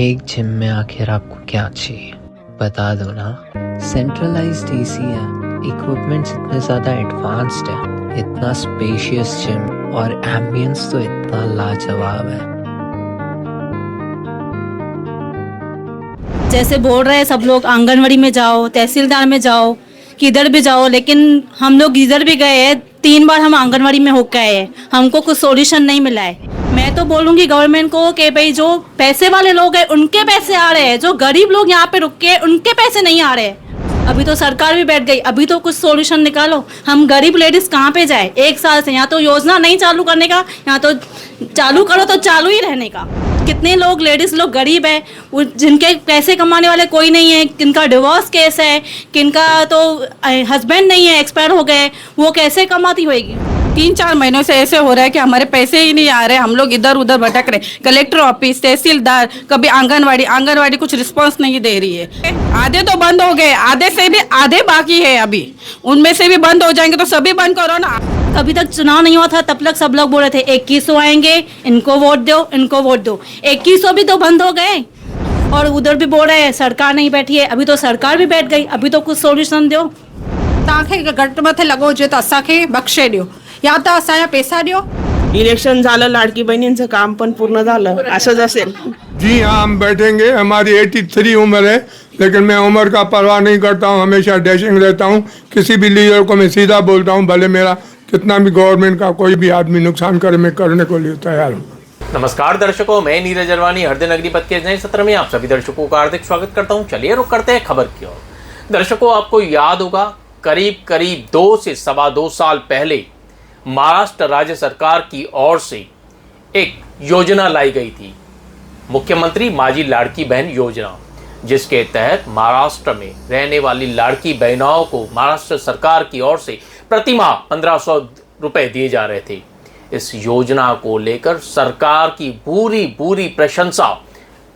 एक जिम में आखिर आपको क्या चाहिए बता दो ना। सेंट्रलाइज्ड एसी है, इक्विपमेंट्स इतने ज़्यादा एडवांस्ड है, इतना स्पेशियस जिम और एम्बियंस तो इतना लाजवाब है। जैसे बोल रहे हैं सब लोग आंगनवाड़ी में जाओ, तहसीलदार में जाओ, किधर भी जाओ, लेकिन हम लोग इधर भी गए हैं, 3 बार हम आंगनवाड़ी में होकर आए हैं, हमको कुछ सॉल्यूशन नहीं मिला है। मैं तो बोलूँगी गवर्नमेंट को कि भाई जो पैसे वाले लोग हैं उनके पैसे आ रहे हैं, जो गरीब लोग यहाँ पे रुक के उनके पैसे नहीं आ रहे हैं। अभी तो सरकार भी बैठ गई, अभी तो कुछ सॉल्यूशन निकालो। हम गरीब लेडीज कहाँ पे जाए? 1 साल से यहाँ तो योजना नहीं चालू करने का, यहाँ तो चालू करो तो चालू ही रहने का। कितने लोग लेडीज लोग गरीब है, जिनके पैसे कमाने वाले कोई नहीं है, किनका डिवोर्स केस है, किनका तो हस्बैंड नहीं है, एक्सपायर हो गए, वो कैसे कमाती होगी? 3-4 महीनों से ऐसे हो रहा है कि हमारे पैसे ही नहीं आ रहे, हम लोग इधर उधर भटक रहे। कलेक्टर ऑफिस, तहसीलदार, कभी आंगनवाड़ी कुछ रिस्पांस नहीं दे रही है। आधे तो बंद हो गए, आधे से भी आधे बाकी है अभी, उनमें से भी बंद हो जाएंगे तो सभी बंद करो ना। अभी तक चुनाव नहीं हुआ था तब तक सब लोग बोल रहे थे 2100 आएंगे, इनको वोट दो, इनको वोट दो। 2100 भी तो बंद हो गए और उधर भी बोल रहे हैं सरकार नहीं बैठी है। अभी तो सरकार भी बैठ गई, अभी तो कुछ सॉल्यूशन दो। तव्हांखे घटि मथे लॻो हुजे त असांखे बख़्शे ॾियो या त असांजा पैसा ॾियो। इलेक्शन झालं, लाडकी बहिणींचं काम पण पूर्ण झालं, असंच असेल। जी हाँ, हम बैठेंगे। हमारी 83 उम्र है, लेकिन मैं उम्र का परवाह नहीं करता हूँ, हमेशा डैशिंग रहता हूँ। किसी भी लीडर को मैं सीधा बोलता हूँ, भले मेरा कितना भी गवर्नमेंट का कोई भी आदमी नुकसान करे, मैं करने को लिए तैयार हूँ। नमस्कार दर्शकों, मैं नीरज अरवानी हरदिन अग्निपथ के नए सत्र में आप सभी दर्शकों का हार्दिक स्वागत करता हूँ। चलिए रुक करते हैं खबर की ओर। दर्शकों, आपको याद होगा करीब 2 से सवा 2 साल पहले महाराष्ट्र राज्य सरकार की ओर से एक योजना लाई गई थी, मुख्यमंत्री माझी लाड़की बहन योजना, जिसके तहत महाराष्ट्र में रहने वाली लाड़की बहनों को महाराष्ट्र सरकार की ओर से प्रतिमाह 1500 रुपए दिए जा रहे थे। इस योजना को लेकर सरकार की पूरी प्रशंसा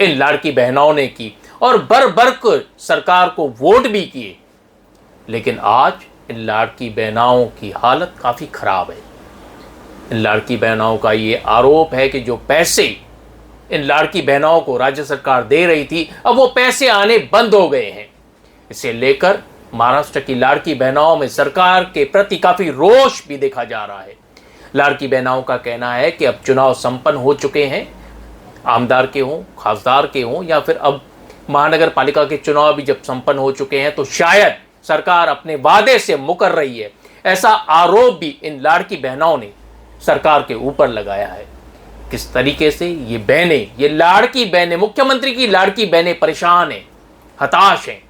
इन लाड़की बहनों ने की और भर कर सरकार को वोट भी किए। लेकिन आज इन लाड़की बहनों की हालत काफ़ी ख़राब है। इन लाड़की बहनों का ये आरोप है कि जो पैसे इन लाड़की बहनों को राज्य सरकार दे रही थी, अब वो पैसे आने बंद हो गए हैं। इसे लेकर महाराष्ट्र की लाड़की बहनों में सरकार के प्रति काफ़ी रोष भी देखा जा रहा है। लाड़की बहनों का कहना है कि अब चुनाव संपन्न हो चुके हैं, आमदार के हों, खासदार के हों, या फिर अब महानगर पालिका के चुनाव भी जब संपन्न हो चुके हैं तो शायद सरकार अपने वादे से मुकर रही है। ऐसा आरोप भी इन लाड़की बहनों ने सरकार के ऊपर लगाया है। किस तरीके से ये बहनें, ये लाड़की बहनें, मुख्यमंत्री की लाड़की बहनें परेशान हैं, हताश हैं।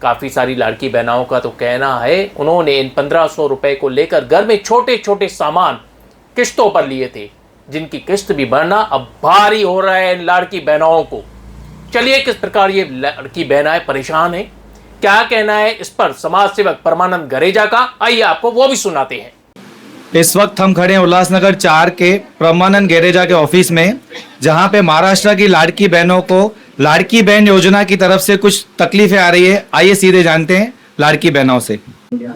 काफ़ी सारी लाड़की बहनों का तो कहना है उन्होंने इन 1500 रुपए को लेकर घर में छोटे छोटे सामान किस्तों पर लिए थे, जिनकी किस्त भी भरना अब भारी हो रहा है इन लाड़की बहनों को। चलिए किस प्रकार ये लड़की बहनाएं परेशान हैं, क्या कहना है इस पर समाज सेवक परमानंद गरेजा का, आइए आपको वो भी सुनाते हैं। इस वक्त हम खड़े हैं उल्लासनगर 4 के परमानंद गरेजा के ऑफिस में, जहां पे महाराष्ट्र की लाड़की बहनों को लाड़की बहन योजना की तरफ से कुछ तकलीफें आ रही है। आइए सीधे जानते हैं लाड़की बहनों से।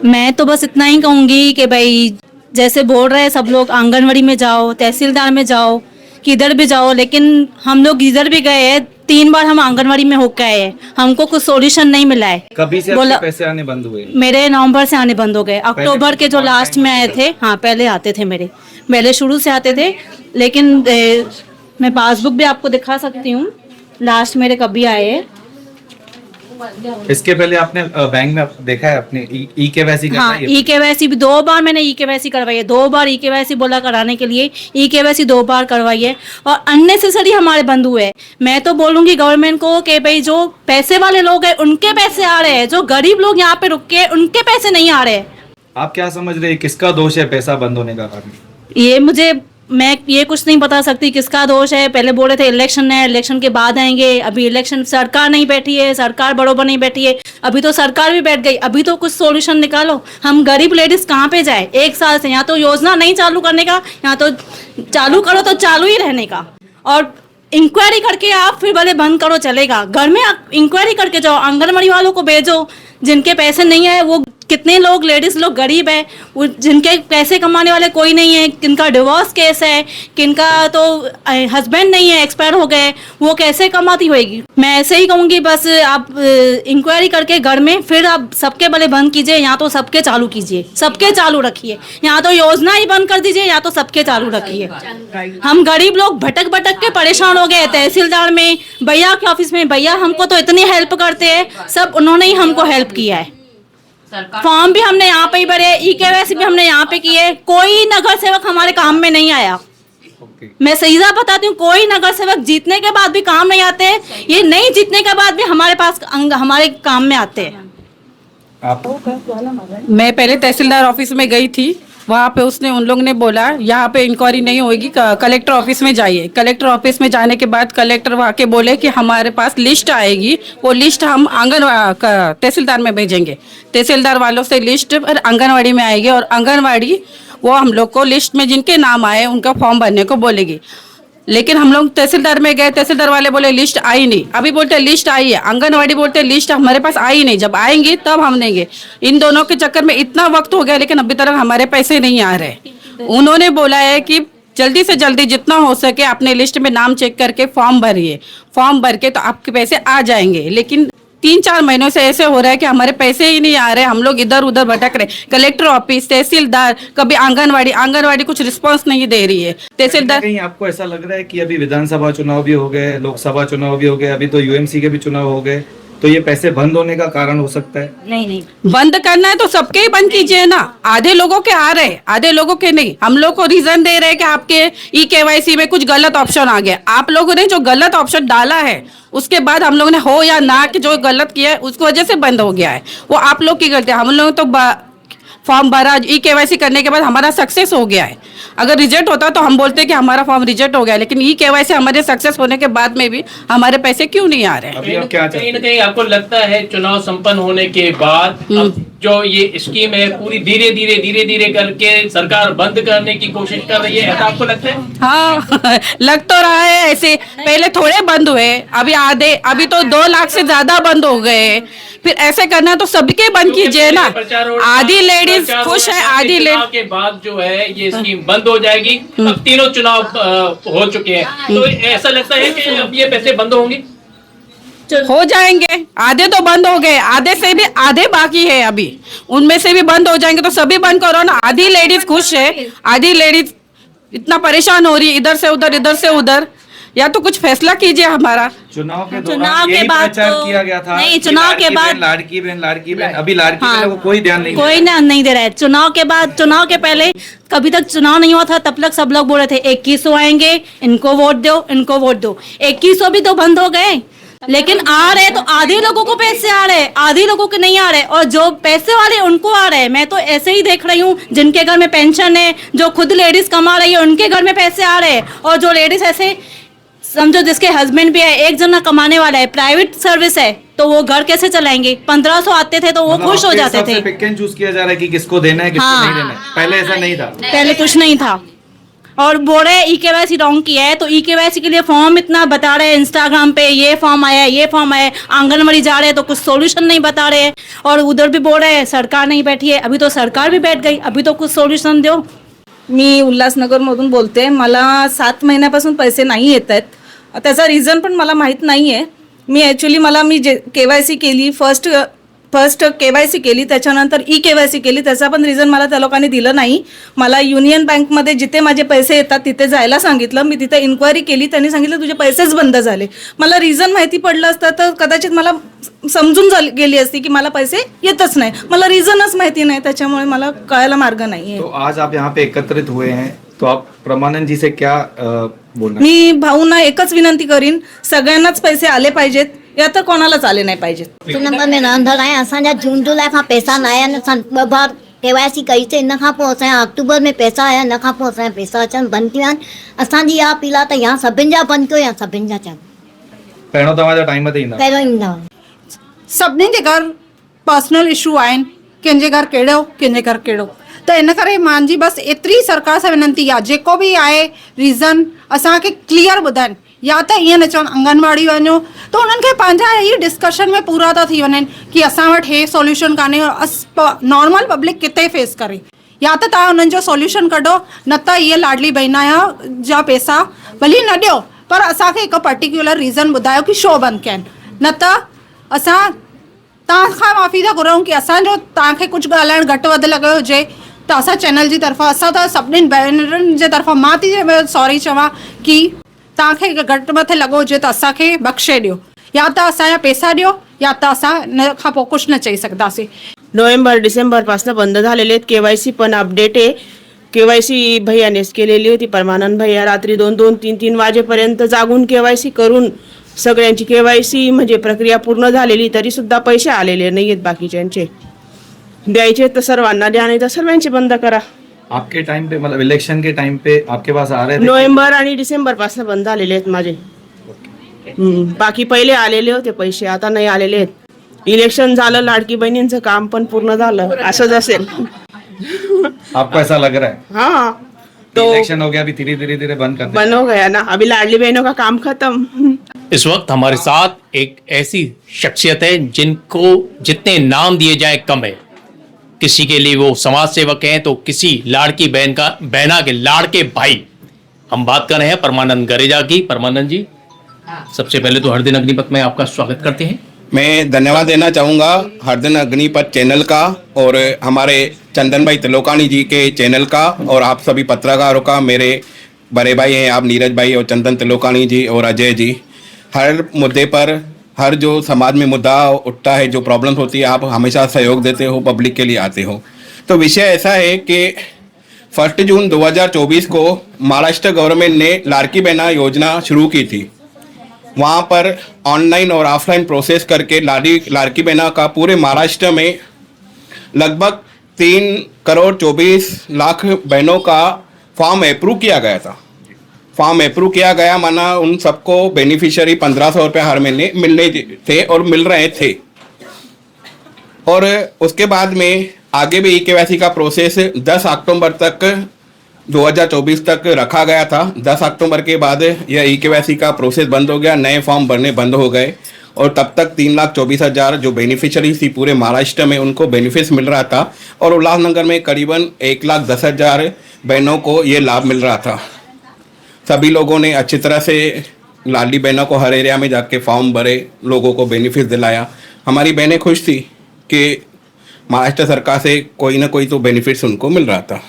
मैं तो बस इतना ही कहूँगी कि भाई जैसे बोल रहे हैं सब लोग आंगनवाड़ी में जाओ, तहसीलदार में जाओ, किधर भी जाओ, लेकिन हम लोग इधर भी गए हैं, 3 बार हम आंगनवाड़ी में होकर आए हैं, हमको कुछ सॉल्यूशन नहीं मिला है। कभी से आपके पैसे आने बंद हुए? मेरे नवंबर से आने बंद हो गए। अक्टूबर के जो लास्ट में आए थे, हाँ पहले आते थे, मेरे पहले शुरू से आते थे, लेकिन मैं पासबुक भी आपको दिखा सकती हूँ, लास्ट मेरे कभी आए हैं। इसके पहले आपने बैंक में देखा है अपने ई-केवाईसी करना? हाँ, ई-केवाईसी भी 2 बार मैंने ई-केवाईसी करवाई है, 2 बार ई-केवाईसी बोला कराने के लिए, ई-केवाईसी 2 बार करवाई है और अननेसेसरी हमारे बंद हुए हैं। मैं तो बोलूँगी गवर्नमेंट को कि भाई जो पैसे वाले लोग हैं उनके पैसे आ रहे हैं, जो गरीब लोग यहाँ पे रुक के उनके पैसे नहीं आ रहे हैं। आप क्या समझ रहे हैं, किसका दोष है पैसा बंद होने का कारण? मैं ये कुछ नहीं बता सकती किसका दोष है। पहले बोल रहे थे इलेक्शन है, इलेक्शन के बाद आएंगे, अभी इलेक्शन, सरकार नहीं बैठी है, सरकार बरोबर नहीं बैठी है, अभी तो सरकार भी बैठ गई, अभी तो कुछ सॉल्यूशन निकालो। हम गरीब लेडीज कहाँ पे जाए? 1 साल से यहाँ तो योजना नहीं चालू करने का, यहाँ तो चालू करो तो चालू ही रहने का, और इंक्वायरी करके आप फिर भले बंद करो चलेगा। घर में इंक्वायरी करके जाओ, आंगनबाड़ी वालों को भेजो, जिनके पैसे नहीं है वो कितने लोग लेडीज लोग गरीब है, जिनके पैसे कमाने वाले कोई नहीं है, किनका डिवोर्स केस है, किनका तो हस्बैंड नहीं है, एक्सपायर हो गए, वो कैसे कमाती होएगी। मैं ऐसे ही कहूँगी बस आप इंक्वायरी करके घर में फिर आप सबके भले बंद कीजिए, या तो सबके चालू कीजिए, सबके चालू रखिए, या तो योजना ही बंद कर दीजिए या तो सबके चालू रखिए। हम गरीब लोग भटक भटक के परेशान हो गए, तहसीलदार में, भैया के ऑफिस में, भैया हमको तो इतनी हेल्प करते हैं, सब उन्होंने ही हमको हेल्प किया है। फॉर्म भी हमने यहाँ पे ही भरे, ई-केवाईसी भी हमने यहाँ पे किए, कोई नगर सेवक हमारे काम में नहीं आया। मैं सीधा बताती हूँ, कोई नगर सेवक जीतने के बाद भी काम नहीं आते, ये नहीं जीतने के बाद भी हमारे पास हमारे काम में आते हैं। मैं पहले तहसीलदार ऑफिस में गई थी, वहाँ पे उसने उन लोग ने बोला यहाँ पे इंक्वायरी नहीं होगी, कलेक्टर ऑफिस में जाइए। कलेक्टर ऑफिस में जाने के बाद कलेक्टर वहाँ के बोले कि हमारे पास लिस्ट आएगी, वो लिस्ट हम तहसीलदार में भेजेंगे। तहसीलदार वालों से लिस्ट आंगनवाड़ी में आएगी और आंगनवाड़ी वो हम लोग को लिस्ट में जिनके नाम आए उनका फॉर्म भरने को बोलेगी। लेकिन हम लोग तहसीलदार में गए, तहसीलदार वाले बोले लिस्ट आई नहीं। अभी बोलते लिस्ट आई है, आंगनवाड़ी बोलते लिस्ट हमारे पास आई नहीं, जब आएंगी तब हम देंगे। इन दोनों के चक्कर में इतना वक्त हो गया लेकिन अभी तक हमारे पैसे नहीं आ रहे। उन्होंने बोला है कि जल्दी से जल्दी जितना हो सके अपने लिस्ट में नाम चेक करके फॉर्म भरिए, फॉर्म भर के तो आपके पैसे आ जाएंगे। लेकिन 3-4 महीनों से ऐसे हो रहा है कि हमारे पैसे ही नहीं आ रहे, हम लोग इधर उधर भटक रहे। कलेक्टर ऑफिस, तहसीलदार, कभी आंगनवाड़ी कुछ रिस्पांस नहीं दे रही है। तहसीलदार कहीं आपको ऐसा लग रहा है कि अभी विधानसभा चुनाव भी हो गए, लोकसभा चुनाव भी हो गए, अभी तो यूएमसी के भी चुनाव हो गए, तो ये पैसे बंद होने का कारण हो सकता है? नहीं, बंद करना है तो सबके ही बंद कीजिए ना। आधे लोगों के आ रहे, आधे लोगों के नहीं। हम लोग को रीजन दे रहे हैं कि आपके ई-केवाईसी में कुछ गलत ऑप्शन आ गया। आप लोगों ने जो गलत ऑप्शन डाला है उसके बाद हम लोगों ने हो या ना कि जो गलत किया है उसकी वजह से बंद हो गया है, वो आप लोग की गलती है। हम लोग तो फॉर्म भरा, ई-केवाईसी करने के बाद हमारा सक्सेस हो गया है। अगर रिजेक्ट होता तो हम बोलते कि हमारा फॉर्म रिजेक्ट हो गया, लेकिन ई-केवाईसी हमारे सक्सेस होने के बाद में भी हमारे पैसे क्यों नहीं आ रहे हैं? अभी आप क्या कहीं न कहीं आपको लगता है चुनाव संपन्न होने के बाद अब जो ये स्कीम है पूरी धीरे धीरे करके सरकार बंद करने की कोशिश कर रही है, ऐसा आपको लगता है? हाँ लग तो रहा है ऐसे। पहले थोड़े बंद हुए, अभी आधे, अभी तो 2 लाख से ज्यादा बंद हो गए। फिर ऐसे करना तो सबके बंद कीजिए ना। आधी लेडीज खुश है, आधी लेडीज के बाद जो है ये स्कीम बंद हो जाएगी। अब तीनों चुनाव हो चुके हैं, तो ऐसा लगता है कि अब ये पैसे बंद होंगे? हो जाएंगे। आधे तो बंद हो गए, आधे से भी आधे बाकी है अभी, उनमें से भी बंद हो जाएंगे। तो सभी बंद करो ना। आधी लेडीज खुश है, आधी लेडीज इतना परेशान हो रही, इधर से उधर, इधर से उधर। या तो कुछ फैसला कीजिए हमारा। चुनाव के चुनाव दौरान के यही बाद प्रचार तो किया गया था। नहीं, चुनाव के बाद लाड़की बहन, अभी लाड़की बहन को कोई ध्यान नहीं, कोई नहीं दे रहा है। चुनाव के बाद, चुनाव के पहले कभी तक चुनाव नहीं हुआ था तब तक सब लोग बोल रहे थे 2100 आएंगे, इनको वोट दो, इनको वोट दो। 2100 भी तो बंद हो गए, लेकिन आ रहे तो आधे लोगों को पैसे आ रहे, आधे लोगों के नहीं आ रहे, और जो पैसे वाले उनको आ रहे। मैं तो ऐसे ही देख रही हूँ, जिनके घर में पेंशन है, जो खुद लेडीज कमा रही है, उनके घर में पैसे आ रहे हैं। और जो लेडीज ऐसे समझो जिसके हस्बैंड भी है, एक जना कमाने वाला है, प्राइवेट सर्विस है, तो वो घर कैसे चलाएंगे? 1500 आते थे तो वो खुश हो जाते थे। पिक एंड चूज किया जा रहा है कि किसको देना है, किसको नहीं देना है। पहले ऐसा नहीं था, पहले कुछ नहीं था। और बोल रहे ई-केवाईसी रॉन्ग किया है, तो ई-केवाईसी के लिए फॉर्म इतना बता रहे हैं इंस्टाग्राम पे, ये फॉर्म आया, ये फॉर्म आया। आंगनवाड़ी जा रहे हैं तो कुछ सोल्यूशन नहीं बता रहे हैं, और उधर भी बोल रहे हैं सरकार नहीं बैठी है। अभी तो सरकार भी बैठ गई, अभी तो कुछ सोल्यूशन दो। मी उल्हासनगरमधून बोलते। मला 7 महिन्यापासून पैसे नाही येत आहेत, त्याचा रिझन पण मला माहीत नाही आहे। मी जे KYC केली, फर्स्ट KYC केली, त्याच्यानंतर ई-KYC केली, त्याचा पण रिझन मला त्या लोकांनी दिलं नाही। मला युनियन बँकमध्ये जिथे माझे पैसे येतात तिथे जायला सांगितलं, मी तिथे इन्क्वायरी केली, त्यांनी सांगितलं तुझे पैसेच बंद झाले। मला रिझन माहिती पडलं असतं तर कदाचित मला समजून गेली असती की मला पैसे येतच नाही, मला रिझनच माहिती नाही, त्याच्यामुळे मला कळायला मार्ग नाही आहे। तो आज आप यहाँ पे एकत्रित हुए हैं, तो आप प्रमानन जी से क्या बोलना? मी भाऊंना एकच विनंती करीन, सगळ्यांनाच पैसे आले पाहिजेत, या तर कोणालाच आले नाही पाहिजेत। नंबर में रहंदड़ आहियां। असांजा जून जुलाई खां पैसा न आया, असां 2 बार KYC कईसीं, इन खां पोइ असांजा अक्टूबर में पैसा आया, इन खां पोइ असांजा पैसा अचनि बंदि थिया आहिनि। असांजी इहा अपील आहे त या सभिनि जा बंदि कयो या सभिनि जा चालू। पहिरियों तव्हांजा टाइम ते ईंदा? पहिरियों ईंदा हुआ। सभिनी जे घर पर्सनल इशू आहिनि, कंहिंजे घर कहिड़ो, कंहिंजे घर कहिड़ो। त इन करे मुंहिंजी बसि एतिरी सरकार सां विनंती आहे, जेको बि आहे रीज़न असांखे क्लियर ॿुधाइनि या त ईअं न चवनि आंगनवाड़ी वञो, त उन्हनि खे पंहिंजा ई डिस्कशन में पूरा था थी वञनि कि असां वटि हे सॉल्यूशन कान्हे, नॉर्मल पब्लिक किथे फेस करे। या त तव्हां उन्हनि जो सॉल्यूशन कढो, न त इहे लाडली बहना जा पैसा भली न ॾियो, पर असांखे हिकु पर्टिकुलर रीज़न ॿुधायो कि छो बंदि कयनि, न त असां तव्हां खां माफ़ी था घुरूं कि असांजो तव्हांखे कुझु ॻाल्हाइणु घटि वधि लॻो हुजे त असां चैनल जी तरफ़ां, असां त सभिनीनि भेनरुनि जे तरफ़ां मां थी सॉरी चवां कि तव्हांखे घटि मथे लॻो हुजे त असांखे बख़्शे ॾियो, या त असांजा पैसा ॾियो, या त असां इन खां पोइ कुझु न चई सघंदासीं। नोव्हेंबर डिसेंबरपासून बंद झालेले आहेत, केवायसी पण अपडेट आहे। केवायसी भैयानेच केलेली होती, परमानंद भैया रात्री 2-2, 3-3 वाजेपर्यंत जागून केवायसी करून सगळ्यांची केवायसी म्हणजे प्रक्रिया पूर्ण झालेली, तरी सुद्धा पैसे आलेले नाही आहेत बाकीच्यांचे। द्यायचे तर सर्वांना द्या, नाही तर सर्वांचे बंद करा। आपके टाइम पे मतलब इलेक्शन के टाइम पे आपके पास आ रहे थे? नोव्हेंबर आणि डिसेंबरपासून बंद झालेले आहेत माझे। बाकी पहिले आलेले होते पैसे, आता नाही आलेले आहेत। इलेक्शन झालं, लाडकी बहिणींचं काम पण पूर्ण झालं, असंच असेल। आपको ऐसा लग रहा है? हाँ, तो इलेक्शन हो गया, अभी धीरे धीरे बंद हो गया ना, अभी लाडली बहनों का काम खत्म। इस वक्त हमारे साथ एक ऐसी शख्सियत है जिनको जितने नाम दिए जाए कम है। किसी के लिए वो समाज सेवक हैं, तो किसी लाड़की बहना के लाड़के भाई। हम बात कर रहे हैं परमानंद गरेजा की। परमानंद जी, सबसे पहले तो हर दिन अग्निपथ में आपका स्वागत करते हैं। मैं धन्यवाद देना चाहूँगा हर दिन अग्निपथ चैनल का और हमारे चंदन भाई तिलोकानी जी के चैनल का, और आप सभी पत्रकारों का। मेरे बड़े भाई हैं आप नीरज भाई और चंदन तिलोकानी जी और अजय जी। हर मुद्दे पर, हर जो समाज में मुद्दा उठता है, जो प्रॉब्लम्स होती है, आप हमेशा सहयोग देते हो, पब्लिक के लिए आते हो। तो विषय ऐसा है कि 1 जून 2024 को महाराष्ट्र गवर्नमेंट ने लाड़की बहना योजना शुरू की थी। वहाँ पर ऑनलाइन और ऑफलाइन प्रोसेस करके लाड़की बहना का पूरे महाराष्ट्र में लगभग 3,24,00,000 बहनों का फॉर्म अप्रूव किया गया था। फॉर्म अप्रूव किया गया माना उन सबको बेनिफिशियरी 1,500 रुपये हर महीने मिलने थे और मिल रहे थे। और उसके बाद में आगे भी केवाईसी का प्रोसेस 10 अक्टूबर तक 2024 तक रखा गया था। 10 अक्टूबर के बाद यह केवाईसी का प्रोसेस बंद हो गया, नए फॉर्म भरने बंद हो गए, और तब तक 3,24,000 जो बेनिफिशियरी थी पूरे महाराष्ट्र में उनको बेनिफिट्स मिल रहा था, और उल्लासनगर में करीबन 1,10,000 बहनों को ये लाभ मिल रहा था। सभी लोगों ने अच्छी तरह से लाडली बहनों को हर एरिया में जाके फॉर्म भरे, लोगों को बेनिफिट दिलाया। हमारी बहनें खुश थी कि महाराष्ट्र सरकार से कोई ना कोई तो बेनिफिट्स उनको मिल रहा था।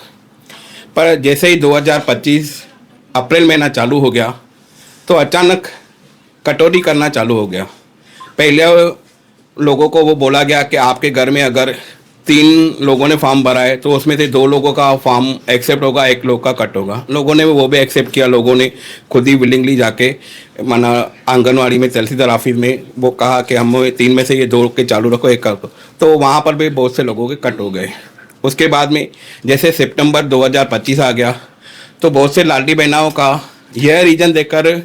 पर जैसे ही 2025 अप्रैल महीना चालू हो गया तो अचानक कटौती करना चालू हो गया। पहले लोगों को वो बोला गया कि आपके घर में अगर 3 लोगों ने फॉर्म भरा है तो उसमें से 2 लोगों का फॉर्म एक्सेप्ट होगा, 1 लोग का कट होगा। लोगों ने वो भी एक्सेप्ट किया। लोगों ने खुद ही विलिंगली जाके माना आंगनवाड़ी में तहसीलदार ऑफिस में वो कहा कि हम 3 में से ये 2 के चालू रखो, 1 कर दो। तो वहाँ पर भी बहुत से लोगों के कट हो गए। उसके बाद में जैसे सितंबर 2025 आ गया तो बहुत से लाडली बहनाओं का यह रीज़न देकर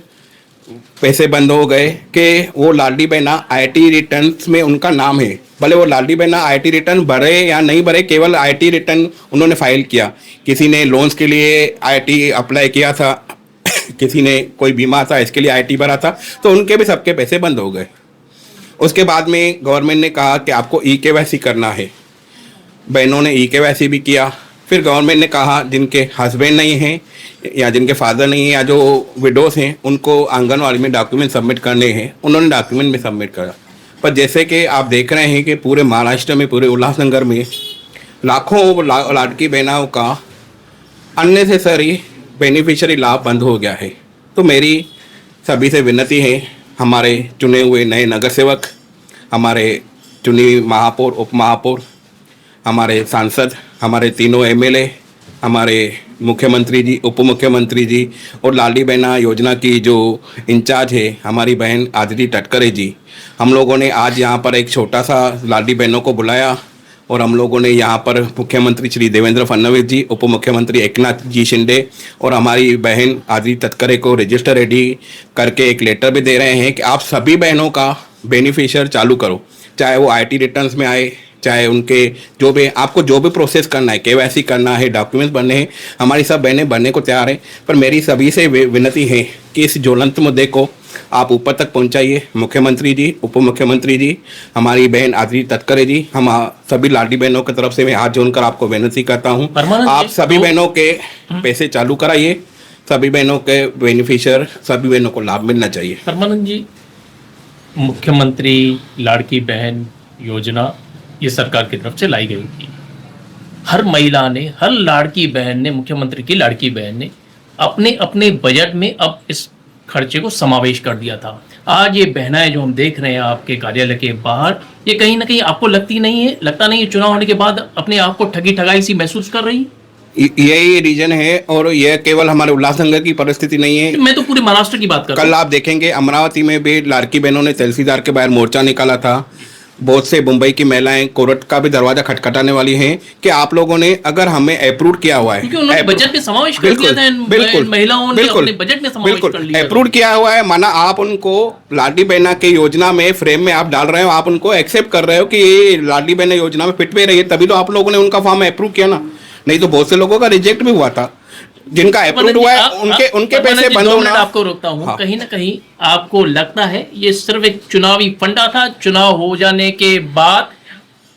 पैसे बंद हो गए कि वो लाडली बहना आईटी रिटर्न्स में उनका नाम है। भले वो लाडली बहना आईटी रिटर्न भरे या नहीं भरे, केवल आईटी रिटर्न उन्होंने फाइल किया। किसी ने लोन्स के लिए आईटी अप्लाई किया था, किसी ने कोई बीमा था इसके लिए आईटी भरा था, तो उनके भी सबके पैसे बंद हो गए। उसके बाद में गवर्नमेंट ने कहा कि आपको ई-केवाईसी करना है। बहनों ने ई-केवाईसी भी किया। फिर गवर्नमेंट ने कहा जिनके हस्बैंड नहीं हैं या जिनके फादर नहीं हैं या जो विडोज़ हैं उनको आंगनवाड़ी में डॉक्यूमेंट सबमिट करने हैं। उन्होंने डॉक्यूमेंट में सबमिट करा। पर जैसे कि आप देख रहे हैं कि पूरे महाराष्ट्र में, पूरे उल्लासनगर में लाखों लाडकी बहनों का अननेसेसरी बेनिफिशियरी लाभ बंद हो गया है। तो मेरी सभी से विनती है, हमारे चुने हुए नए नगर सेवक, हमारे चुनी महापौर, उप महापौर, हमारे सांसद, हमारे तीनों एमएलए, हमारे मुख्यमंत्री जी, उप मुख्यमंत्री जी और लाडली बहना योजना की जो इंचार्ज है हमारी बहन आदिति तटकरे जी, हम लोगों ने आज यहाँ पर एक छोटा सा लाडली बहनों को बुलाया और हम लोगों ने यहाँ पर मुख्यमंत्री श्री देवेंद्र फडणवीस जी, उप मुख्यमंत्री एकनाथ जी शिंदे और हमारी बहन आदिति तटकरे को रजिस्टर रेडी करके एक लेटर भी दे रहे हैं कि आप सभी बहनों का बेनिफिशियर चालू करो, चाहे वो आईटी रिटर्न्स में आए चाहे उनके जो भी आपको जो भी प्रोसेस करना है, केवाईसी करना है, डॉक्यूमेंट्स बनने हैं, हमारी सब बहनें बनने को तैयार हैं। पर मेरी सभी से विनती है कि इस ज्वलंत मुद्दे को आप ऊपर तक पहुंचाइए। मुख्यमंत्री जी, उप मुख्यमंत्री जी, हमारी बहन आदिति तटकरे जी, हम सभी लाडली बहनों की तरफ से मैं हाथ जोड़कर आपको विनती करता हूँ, आप सभी बहनों के पैसे चालू कराइए, सभी बहनों के बेनिफिशियर, सभी बहनों को लाभ मिलना चाहिए। परमानंद जी, मुख्यमंत्री लाड़की बहन योजना ये सरकार की तरफ से लाई गई थी। हर महिला ने, हर लाड़की बहन ने, मुख्यमंत्री की लाड़की बहन ने अपने अपने बजट में अब इस खर्चे को समावेश कर दिया था। आज ये बहनाएं जो हम देख रहे हैं आपके कार्यालय के बाहर, ये कहीं ना कहीं आपको लगता नहीं है चुनाव होने के बाद अपने आप को ठगी ठगाई सी महसूस कर रही? यही रीजन है, और यह केवल हमारे उल्लासनगर की परिस्थिति नहीं है, मैं तो पूरे महाराष्ट्र की बात कर रहा हूं। कल आप देखेंगे अमरावती में भी लाड़की बहनों ने तहसीलदार के बाहर मोर्चा निकाला था। बहुत से मुंबई की महिलाएं कोर्ट का भी दरवाजा खटखटाने वाली हैं कि आप लोगों ने अगर हमें अप्रूव किया हुआ है, क्योंकि उन्होंने बजट में समावेश कर दिया था, बिल्कुल महिलाओं ने अपने बजट में समावेश कर लिया, अप्रूव किया हुआ है, माना आप उनको लाडली बहना के योजना में फ्रेम में आप डाल रहे हो, आप उनको एक्सेप्ट कर रहे हो कि ये लाडली बहना योजना में फिट में रही है, तभी तो आप लोगों ने उनका फॉर्म अप्रूव किया ना। नहीं तो बहुत से लोगों का रिजेक्ट भी हुआ था, जिनका अप्रूव हुआ है उनके पैसे बंद होना। आपको रोकता हूँ, कहीं ना कहीं आपको लगता है ये सिर्फ एक चुनावी फंडा था? चुनाव हो जाने के बाद,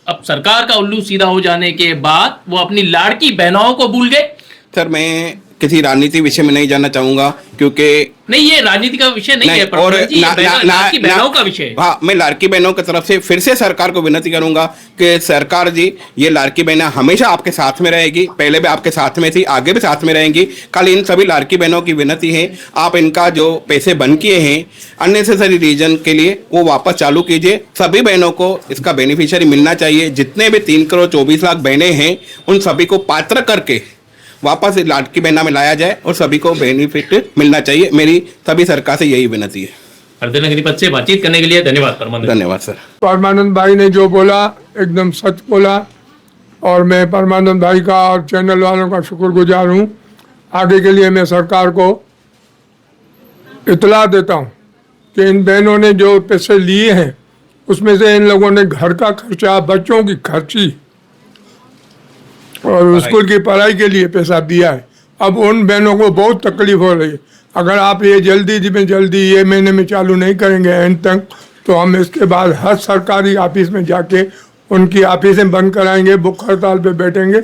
अब सरकार का उल्लू सीधा हो जाने के बाद वो अपनी लाड़की बहनों को भूल गए? सर, मैं किसी राजनीति विषय में नहीं जानना चाहूंगा, क्योंकि नहीं, ये राजनीति का विषय नहीं है, और लाड़की बहनों का विषय। हाँ, मैं लाड़की बहनों की तरफ से फिर से सरकार को विनती करूंगा कि सरकार जी, ये लाड़की बहनें हमेशा आपके साथ में रहेगी, पहले भी आपके साथ में थी, आगे भी साथ में रहेंगी। कल इन सभी लाड़की बहनों की विनती है, आप इनका जो पैसे बंद किए हैं अननेसेसरी रीजन के लिए, वो वापस चालू कीजिए। सभी बहनों को इसका बेनिफिशियरी मिलना चाहिए। जितने भी 3 करोड़ 24 लाख बहनें हैं, उन सभी को पात्र करके वापस लाडकी बहना में लाया जाए और सभी को बेनिफिट मिलना चाहिए। मेरी सभी सरकार से यही विनती है। हृदय नगरी पद से बातचीत करने के लिए धन्यवाद परमानंद। धन्यवाद सर। परमानंद भाई ने जो बोला एकदम सच बोला, और मैं परमानंद भाई का और चैनल वालों का शुक्रगुजार हूँ। आगे के लिए मैं सरकार को इतला देता हूँ कि इन बहनों ने जो पैसे लिए हैं उसमें से इन लोगों ने घर का खर्चा, बच्चों की खर्ची और स्कूल की पढ़ाई के लिए पैसा दिया है। अब उन बहनों को बहुत तकलीफ हो रही है। अगर आप ये जल्दी ये महीने में चालू नहीं करेंगे एंड तक, तो हम इसके बाद हर सरकारी ऑफिस में जाके उनकी ऑफिसें बंद कराएंगे, भूख हड़ताल पे बैठेंगे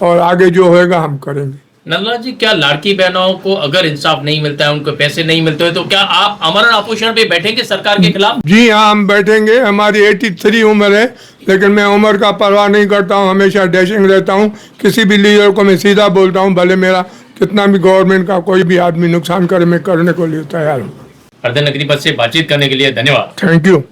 और आगे जो होएगा हम करेंगे। नंदलाल जी, क्या लाड़की बहनों को अगर इंसाफ नहीं मिलता है, उनको पैसे नहीं मिलते हैं, तो क्या आप अमरण आपोषण पे बैठेंगे सरकार के खिलाफ? जी हाँ, हम बैठेंगे। हमारी 83 उम्र है, लेकिन मैं उम्र का परवाह नहीं करता हूँ, हमेशा डैशिंग रहता हूँ। किसी भी लीडर को मैं सीधा बोलता हूँ, भले मेरा कितना भी गवर्नमेंट का कोई भी आदमी नुकसान करे, मैं करने को लिए तैयार हूँ। हृदय नगरी पद से बातचीत करने के लिए धन्यवाद। Thank you.